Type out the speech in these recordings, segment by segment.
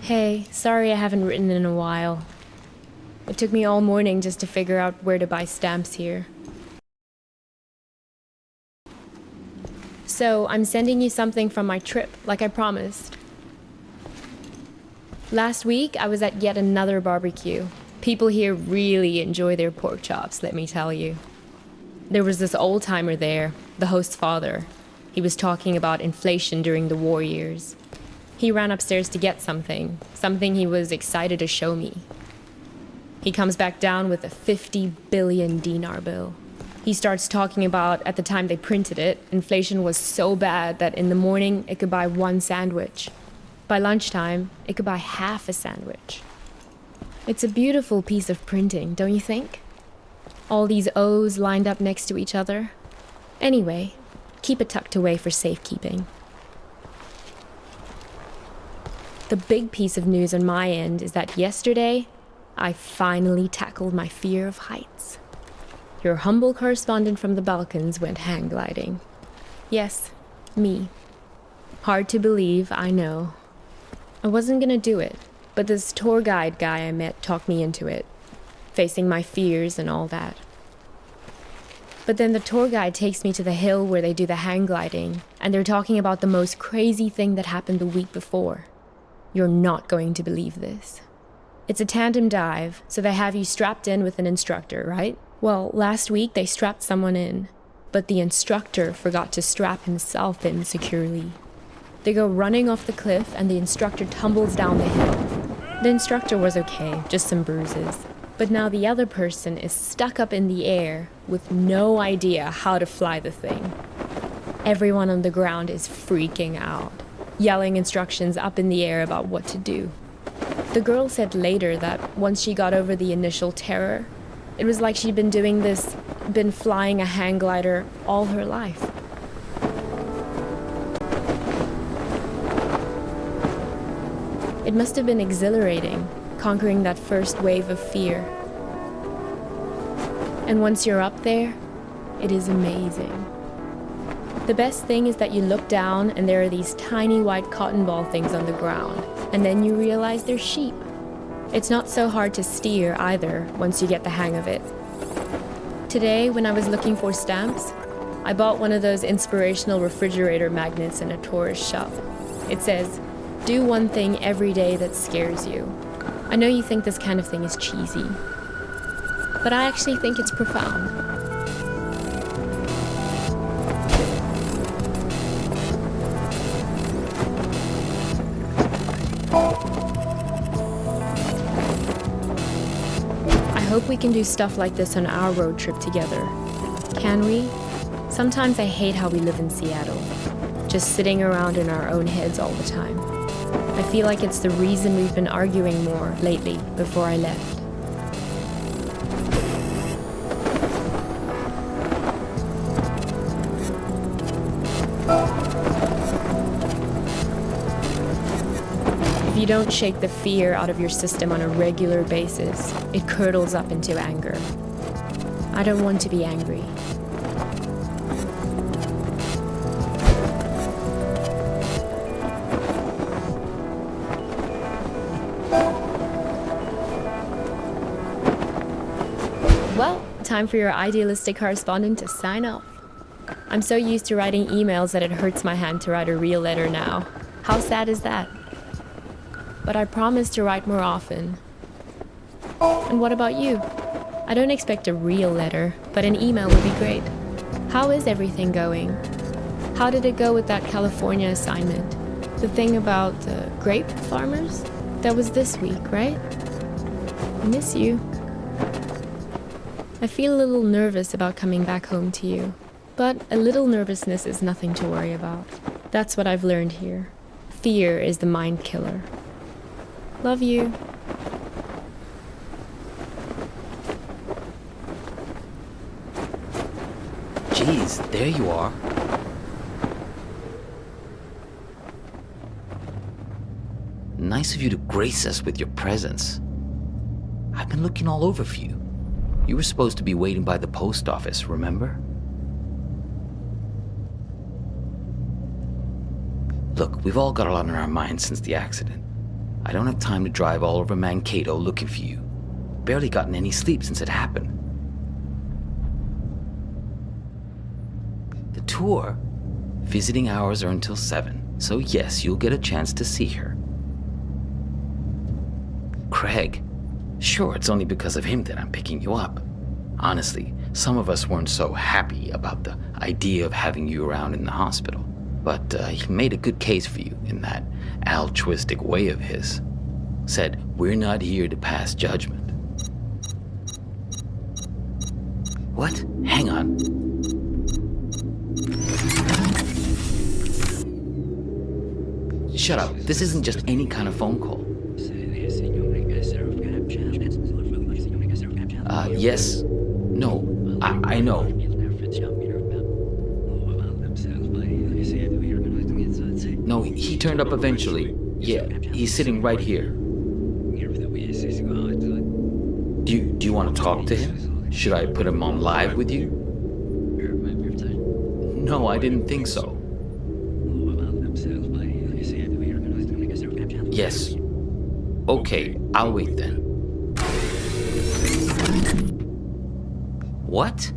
Hey, sorry I haven't written in a while. It took me all morning just to figure out where to buy stamps here. So, I'm sending you something from my trip, like I promised. Last week, I was at yet another barbecue. People here really enjoy their pork chops, let me tell you. There was this old-timer there, the host's father. He was talking about inflation during the war years. He ran upstairs to get something he was excited to show me. He comes back down with a 50 billion dinar bill. He starts talking about, at the time they printed it, inflation was so bad that in the morning it could buy one sandwich. By lunchtime, it could buy half a sandwich. It's a beautiful piece of printing, don't you think? All these O's lined up next to each other. Anyway, keep it tucked away for safekeeping. The big piece of news on my end is that yesterday, I finally tackled my fear of heights. Your humble correspondent from the Balkans went hang gliding. Yes, me. Hard to believe, I know. I wasn't gonna do it, but this tour guide guy I met talked me into it, facing my fears and all that. But then the tour guide takes me to the hill where they do the hang gliding, and they're talking about the most crazy thing that happened the week before. You're not going to believe this. It's a tandem dive, so they have you strapped in with an instructor, right? Well, last week they strapped someone in, but the instructor forgot to strap himself in securely. They go running off the cliff and the instructor tumbles down the hill. The instructor was okay, just some bruises. But now the other person is stuck up in the air with no idea how to fly the thing. Everyone on the ground is freaking out, yelling instructions up in the air about what to do. The girl said later that once she got over the initial terror, it was like she'd been flying a hang glider all her life. It must have been exhilarating, conquering that first wave of fear. And once you're up there, it is amazing. The best thing is that you look down and there are these tiny white cotton ball things on the ground, and then you realize they're sheep. It's not so hard to steer either once you get the hang of it. Today, when I was looking for stamps, I bought one of those inspirational refrigerator magnets in a tourist shop. It says, "Do one thing every day that scares you." I know you think this kind of thing is cheesy, but I actually think it's profound. I hope we can do stuff like this on our road trip together. Can we? Sometimes I hate how we live in Seattle, just sitting around in our own heads all the time. I feel like it's the reason we've been arguing more lately before I left. If you don't shake the fear out of your system on a regular basis, it curdles up into anger. I don't want to be angry. Well, time for your idealistic correspondent to sign off. I'm so used to writing emails that it hurts my hand to write a real letter now. How sad is that? But I promise to write more often. And what about you? I don't expect a real letter, but an email would be great. How is everything going? How did it go with that California assignment? The thing about the grape farmers? That was this week, right? I miss you. I feel a little nervous about coming back home to you, but a little nervousness is nothing to worry about. That's what I've learned here. Fear is the mind killer. Love you. Geez, there you are. Nice of you to grace us with your presence. I've been looking all over for you. You were supposed to be waiting by the post office, remember? Look, we've all got a lot on our minds since the accident. I don't have time to drive all over Mankato looking for you. Barely gotten any sleep since it happened. The tour, visiting hours are until 7, so yes, you'll get a chance to see her. Craig, sure, it's only because of him that I'm picking you up. Honestly, some of us weren't so happy about the idea of having you around in the hospital, but he made a good case for you in that altruistic way of his. Said, we're not here to pass judgment. What? Hang on. Shut up. This isn't just any kind of phone call. Yes. No. I know. No, he turned up eventually. Yeah, he's sitting right here. Do you want to talk to him? Should I put him on live with you? No, I didn't think so. Yes. Okay, I'll wait then. What?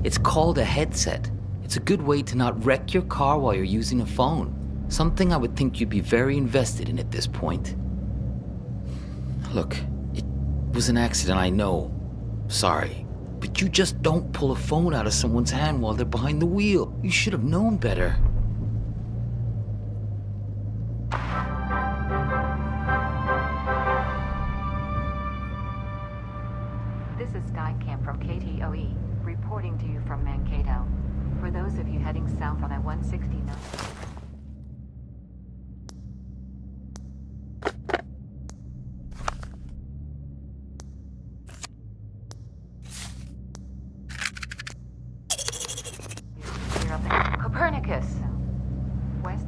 It's called a headset. It's a good way to not wreck your car while you're using a phone. Something I would think you'd be very invested in at this point. Look, it was an accident, I know. Sorry. But you just don't pull a phone out of someone's hand while they're behind the wheel. You should have known better. This is Skycam from KTOE, reporting to you from Mankato. For those of you heading south on I-169...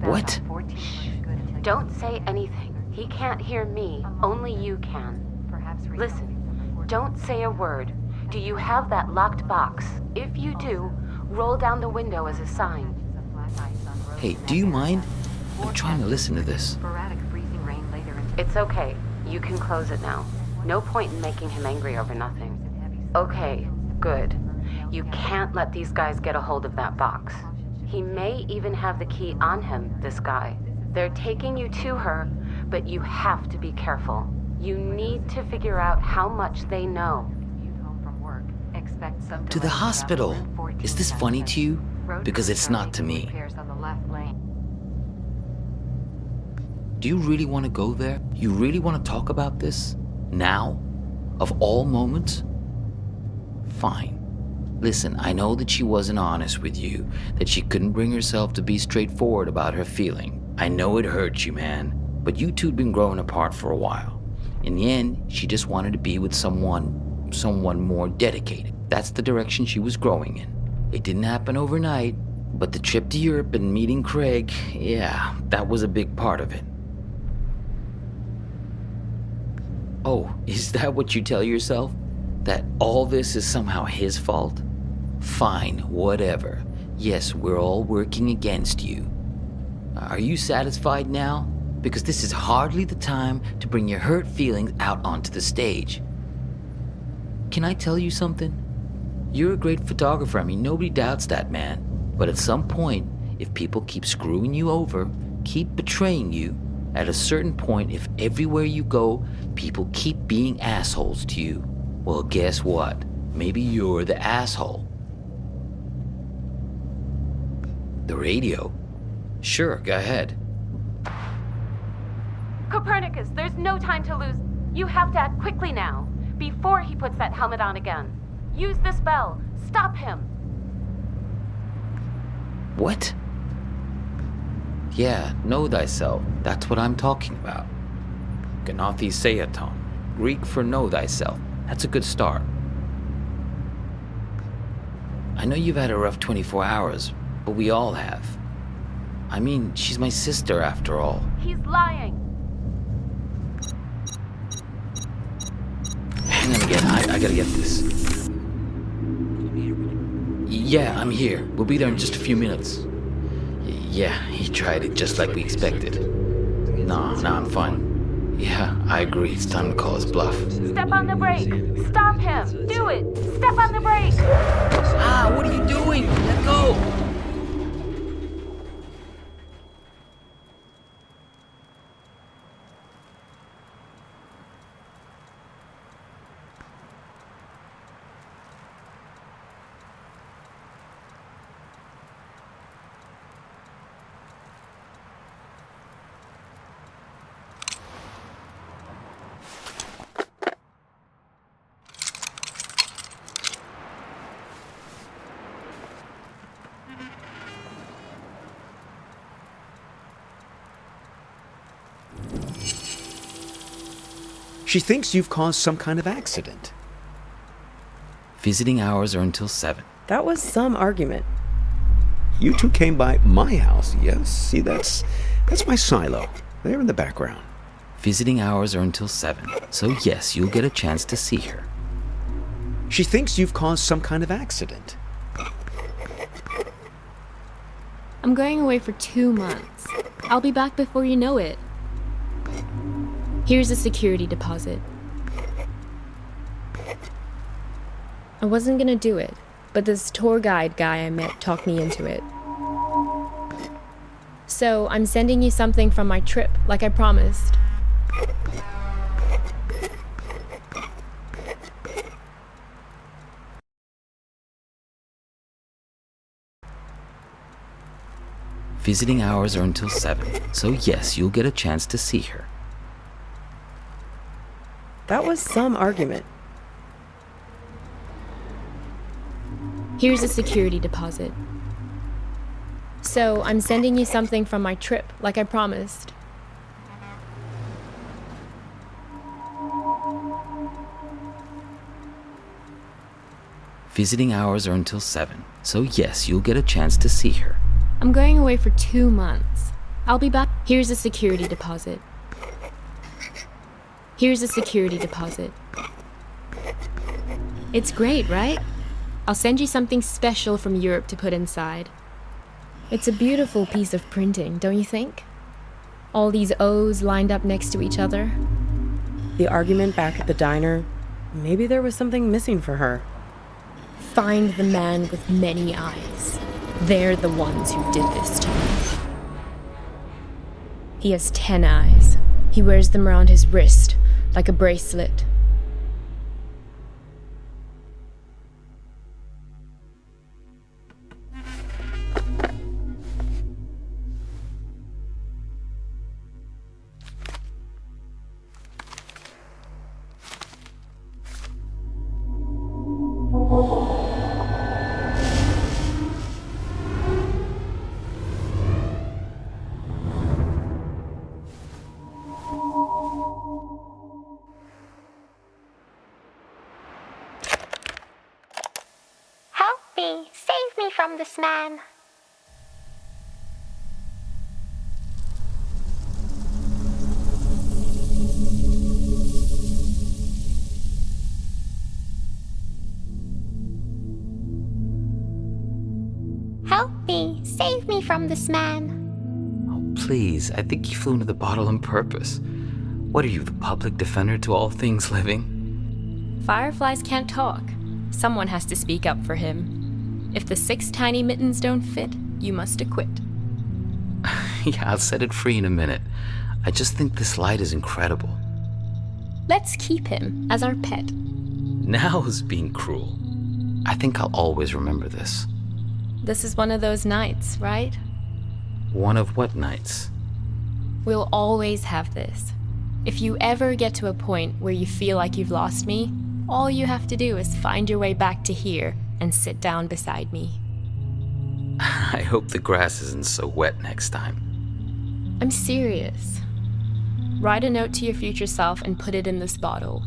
What? Don't say anything. He can't hear me. Only you can. Listen, don't say a word. Do you have that locked box? If you do, roll down the window as a sign. Hey, do you mind? I'm trying to listen to this. It's okay. You can close it now. No point in making him angry over nothing. Okay, good. You can't let these guys get a hold of that box. He may even have the key on him, this guy. They're taking you to her, but you have to be careful. You need to figure out how much they know. To the hospital. Is this funny to you? Because it's not to me. Do you really want to go there? You really want to talk about this? Now? Of all moments? Fine. Listen, I know that she wasn't honest with you, that she couldn't bring herself to be straightforward about her feeling. I know it hurts you, man, but you two'd been growing apart for a while. In the end, she just wanted to be with someone more dedicated. That's the direction she was growing in. It didn't happen overnight, but the trip to Europe and meeting Craig, yeah, that was a big part of it. Oh, is that what you tell yourself? That all this is somehow his fault? Fine, whatever. Yes, we're all working against you. Are you satisfied now? Because this is hardly the time to bring your hurt feelings out onto the stage. Can I tell you something? You're a great photographer, I mean, nobody doubts that, man. But at some point, if people keep screwing you over, keep betraying you, at a certain point, if everywhere you go, people keep being assholes to you, well, guess what? Maybe you're the asshole. The radio? Sure, go ahead. Copernicus, there's no time to lose. You have to act quickly now, before he puts that helmet on again. Use this bell. Stop him. What? Yeah, know thyself. That's what I'm talking about. Gnathi Seaton. Greek for know thyself. That's a good start. I know you've had a rough 24 hours, but we all have. I mean, she's my sister after all. He's lying. Hang on again, I gotta get this. Yeah, I'm here. We'll be there in just a few minutes. Yeah, he tried it just like we expected. No, I'm fine. Yeah, I agree. It's time to call his bluff. Step on the brake! Stop him! Do it! Step on the brake! Ah, what are you doing? Let go! She thinks you've caused some kind of accident. Visiting hours are until 7. That was some argument. You two came by my house, yes? See, that's my silo. There in the background. Visiting hours are until 7, so yes, you'll get a chance to see her. She thinks you've caused some kind of accident. I'm going away for 2 months. I'll be back before you know it. Here's a security deposit. I wasn't gonna do it, but this tour guide guy I met talked me into it. So I'm sending you something from my trip, like I promised. Visiting hours are until 7, so yes, you'll get a chance to see her. That was some argument. Here's a security deposit. So I'm sending you something from my trip, like I promised. Visiting hours are until 7, so yes, you'll get a chance to see her. I'm going away for 2 months. I'll be back. Here's a security deposit. Here's a security deposit. It's great, right? I'll send you something special from Europe to put inside. It's a beautiful piece of printing, don't you think? All these O's lined up next to each other. The argument back at the diner, maybe there was something missing for her. Find the man with many eyes. They're the ones who did this to me. He has 10 eyes. He wears them around his wrist, like a bracelet. Save me from this man. Help me, save me from this man. Oh, please, I think you flew into the bottle on purpose. What are you, the public defender to all things living? Fireflies can't talk. Someone has to speak up for him. If the 6 tiny mittens don't fit, you must acquit. Yeah, I'll set it free in a minute. I just think this light is incredible. Let's keep him as our pet. Now who's being cruel? I think I'll always remember this. This is one of those nights, right? One of what nights? We'll always have this. If you ever get to a point where you feel like you've lost me, all you have to do is find your way back to here and sit down beside me. I hope the grass isn't so wet next time. I'm serious. Write a note to your future self and put it in this bottle.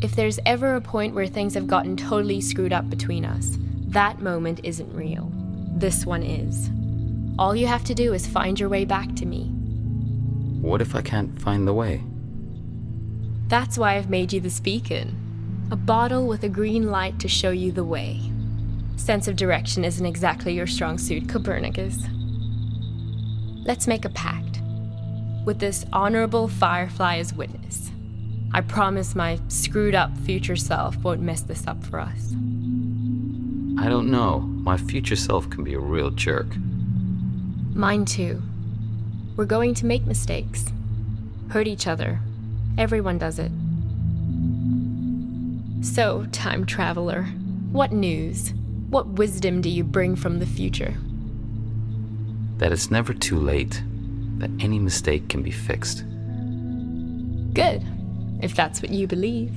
If there's ever a point where things have gotten totally screwed up between us, that moment isn't real. This one is. All you have to do is find your way back to me. What if I can't find the way? That's why I've made you this beacon. A bottle with a green light to show you the way. Sense of direction isn't exactly your strong suit, Copernicus. Let's make a pact. with this honorable firefly as witness. I promise my screwed up future self won't mess this up for us. I don't know. My future self can be a real jerk. Mine too. We're going to make mistakes. Hurt each other. Everyone does it. So, time traveler, what news? What wisdom do you bring from the future? That it's never too late. That any mistake can be fixed. Good, if that's what you believe.